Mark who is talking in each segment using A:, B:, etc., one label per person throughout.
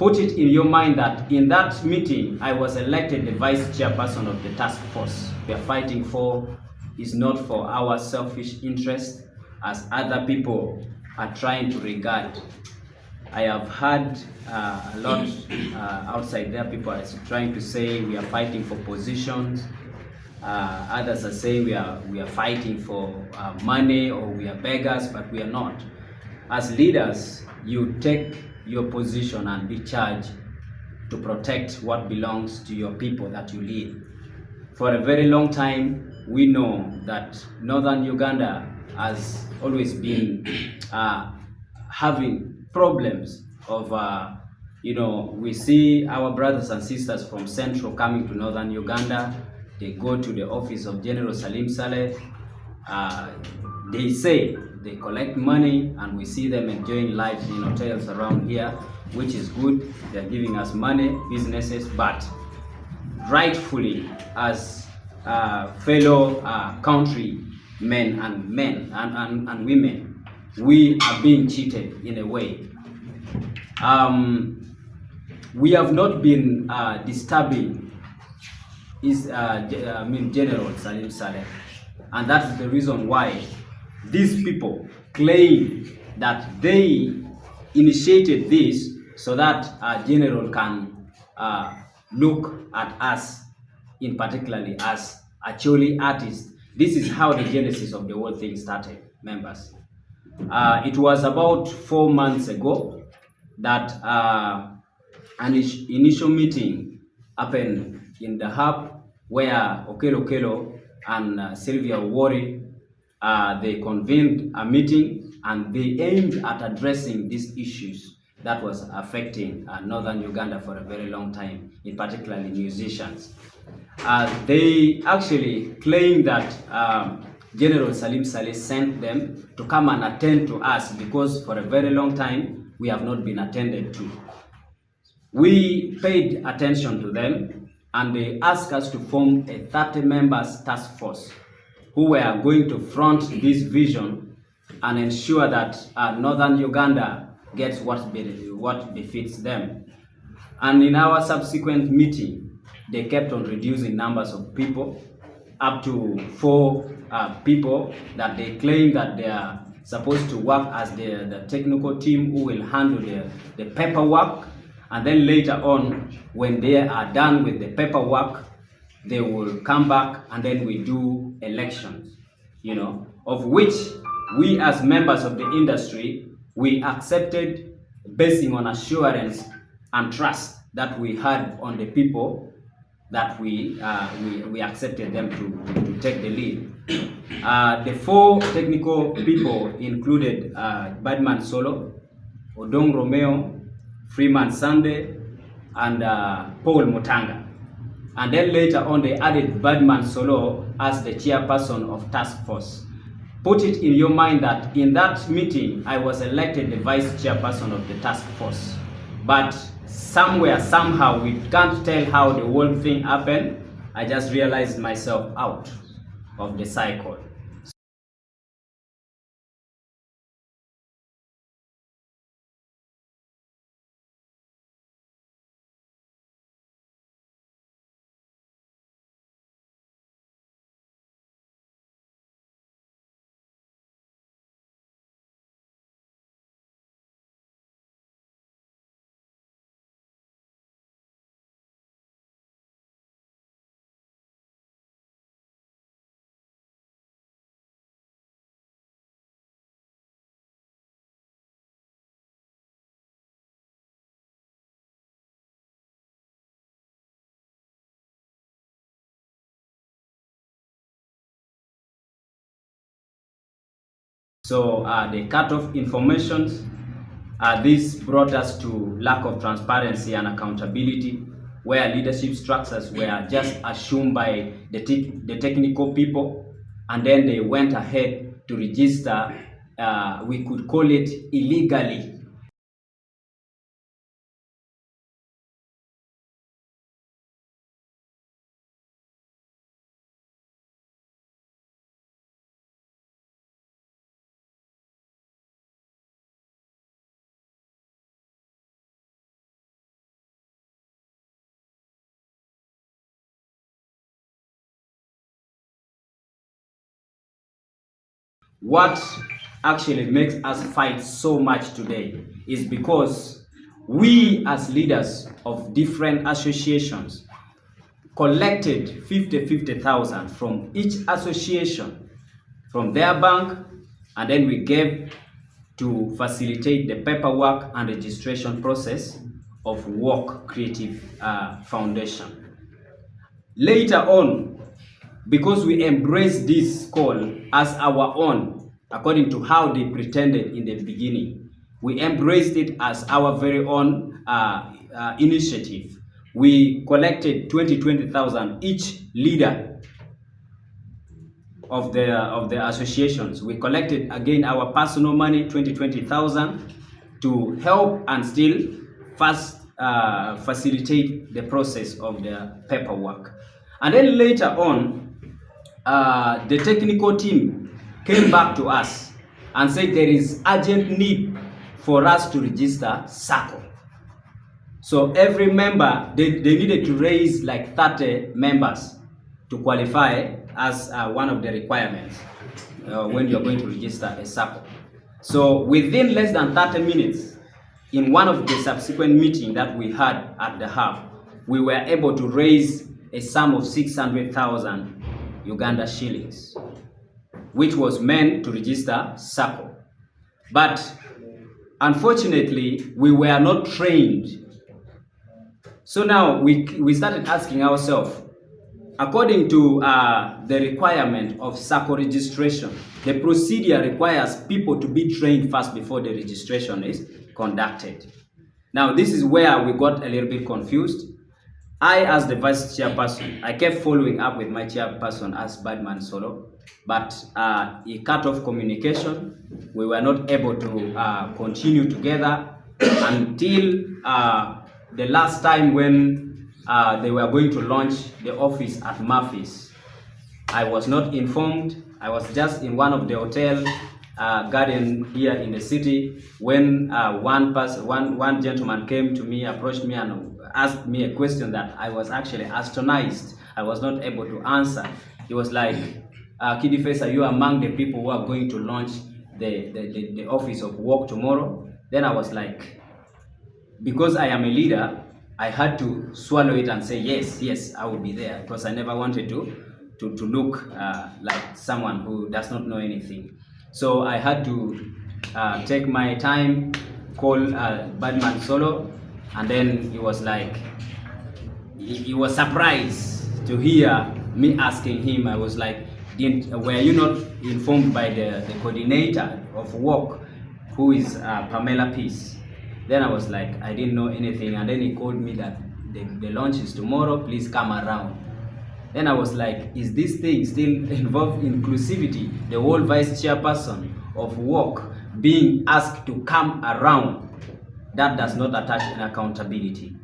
A: put it in your mind that in that meeting, I was elected the vice chairperson of the task force. We are fighting for is not for our selfish interest as other people are trying to regard. I have heard a lot outside there, people are trying to say we are fighting for positions. Others are saying we are fighting for money, or we are beggars, but we are not. As leaders, you take your position and be charged to protect what belongs to your people that you lead. For a very long time, we know that northern Uganda has always been having problems of, we see our brothers and sisters from Central coming to northern Uganda. They go to the office of General Salim Saleh. They say they collect money, and we see them enjoying life in hotels around here, which is good. They're giving us money, businesses, but rightfully, as fellow countrymen and men and women, we are being cheated in a way. We have not been disturbing General Salim Saleh, and that's the reason why these people claim that they initiated this so that General can look at us, in particularly as actually artists. This is how the genesis of the whole thing started, members. It was about 4 months ago that an initial meeting happened in the hub where Okelo and Sylvia Wari, they convened a meeting, and they aimed at addressing these issues that was affecting northern Uganda for a very long time, in particularly musicians. They actually claim that General Salim Saleh sent them to come and attend to us because for a very long time we have not been attended to. We paid attention to them, and they asked us to form a 30 members task force who were going to front this vision and ensure that northern Uganda gets what befits them. And in our subsequent meeting, they kept on reducing numbers of people up to 4 people that they claim that they are supposed to work as the technical team who will handle the paperwork. And then later on, when they are done with the paperwork, they will come back, and then we do elections, of which we as members of the industry, we accepted basing on assurance and trust that we had on the people that we accepted them to take the lead. The 4 technical people included Badman Solo, Odong Romeo, Freeman Sunday, and Paul Mutanga. And then later on, they added Badman Solo as the chairperson of task force. Put it in your mind that in that meeting, I was elected the vice chairperson of the task force. But somewhere, somehow, we can't tell how the whole thing happened. I just realized myself out of the cycle. So they cut off information. This brought us to lack of transparency and accountability, where leadership structures were just assumed by the technical people, and then they went ahead to register, we could call it illegally, what actually makes us fight so much today is because we as leaders of different associations collected 50,000 from each association from their bank, and then we gave to facilitate the paperwork and registration process of Work Creative Foundation. Later on, because we embraced this call as our own, according to how they pretended in the beginning, we embraced it as our very own initiative. We collected 20,000 each leader of the associations. We collected again our personal money, 20,000, to help and still facilitate the process of the paperwork. And then later on, the technical team came back to us and said there is urgent need for us to register SACCO. So every member, they needed to raise like 30 members to qualify as one of the requirements when you're going to register a SACCO. So within less than 30 minutes, in one of the subsequent meetings that we had at the hub, we were able to raise a sum of 600,000 Uganda shillings, which was meant to register SACCO. But unfortunately, we were not trained. So now we started asking ourselves, according to the requirement of SACCO registration, the procedure requires people to be trained first before the registration is conducted. Now, this is where we got a little bit confused. I, as the vice chairperson, I kept following up with my chairperson as Badman Solo, but he cut off communication. We were not able to continue together until the last time when they were going to launch the office at Murphy's. I was not informed. I was just in one of the hotel garden here in the city when one gentleman came to me, approached me and asked me a question that I was actually astonished. I was not able to answer. He was like, Kiddy Face, are you among the people who are going to launch the office of work tomorrow? Then I was like, because I am a leader, I had to swallow it and say, yes, I will be there, because I never wanted to look like someone who does not know anything. So I had to take my time, call Badman Solo, and then he was like, he was surprised to hear me asking him. I was like, were you not informed by the coordinator of work, who is Pamela Peace? Then I was like, I didn't know anything. And then he called me that the launch is tomorrow, please come around. Then I was like, is this thing still involved inclusivity? The whole vice chairperson of work being asked to come around. That does not attach an accountability.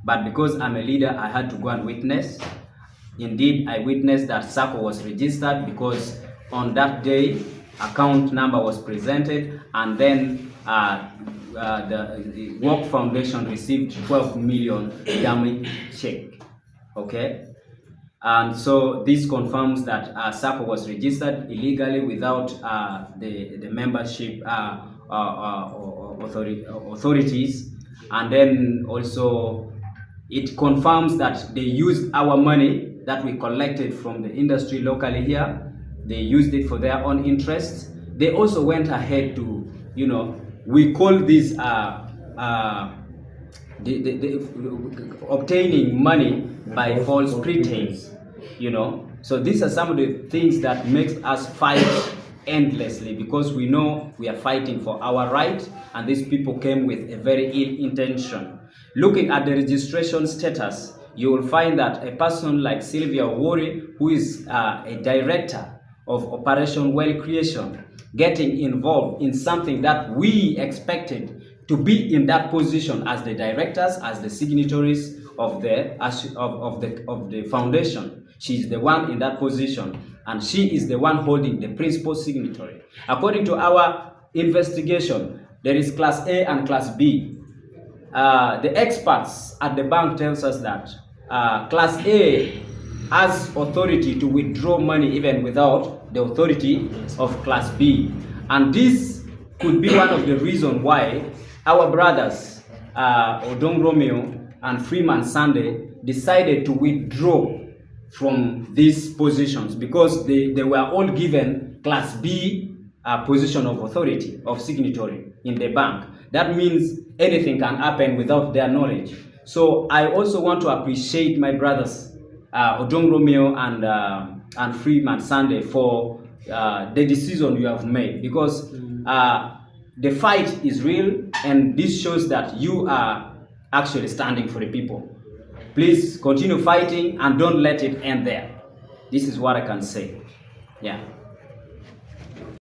A: But because I'm a leader, I had to go and witness. Indeed, I witnessed that SACCO was registered because on that day, account number was presented, and then the Work Foundation received 12 million dummy check. Okay? And so this confirms that SACCO was registered illegally without the membership authorities. And then also it confirms that they used our money that we collected from the industry locally here. They used it for their own interests. They also went ahead to, we call this obtaining money by false pretense, So these are some of the things that makes us fight endlessly, because we know we are fighting for our right, and these people came with a very ill intention. Looking at the registration status, you will find that a person like Sylvia Owori, who is a director of Operation Well Creation, getting involved in something that we expected to be in that position as the directors, as the signatories of the foundation. She's the one in that position, and she is the one holding the principal signatory. According to our investigation, there is Class A and Class B. The experts at the bank tells us that Class A has authority to withdraw money even without the authority of Class B. And this could be one of the reasons why our brothers, Odong Romeo and Freeman Sunday, decided to withdraw from these positions, because they were all given Class B position of authority, of signatory in the bank. That means anything can happen without their knowledge. So I also want to appreciate my brothers, Odong Romeo and Freeman Sunday, for the decision you have made, because the fight is real, and this shows that you are actually standing for the people. Please continue fighting and don't let it end there. This is what I can say. Yeah.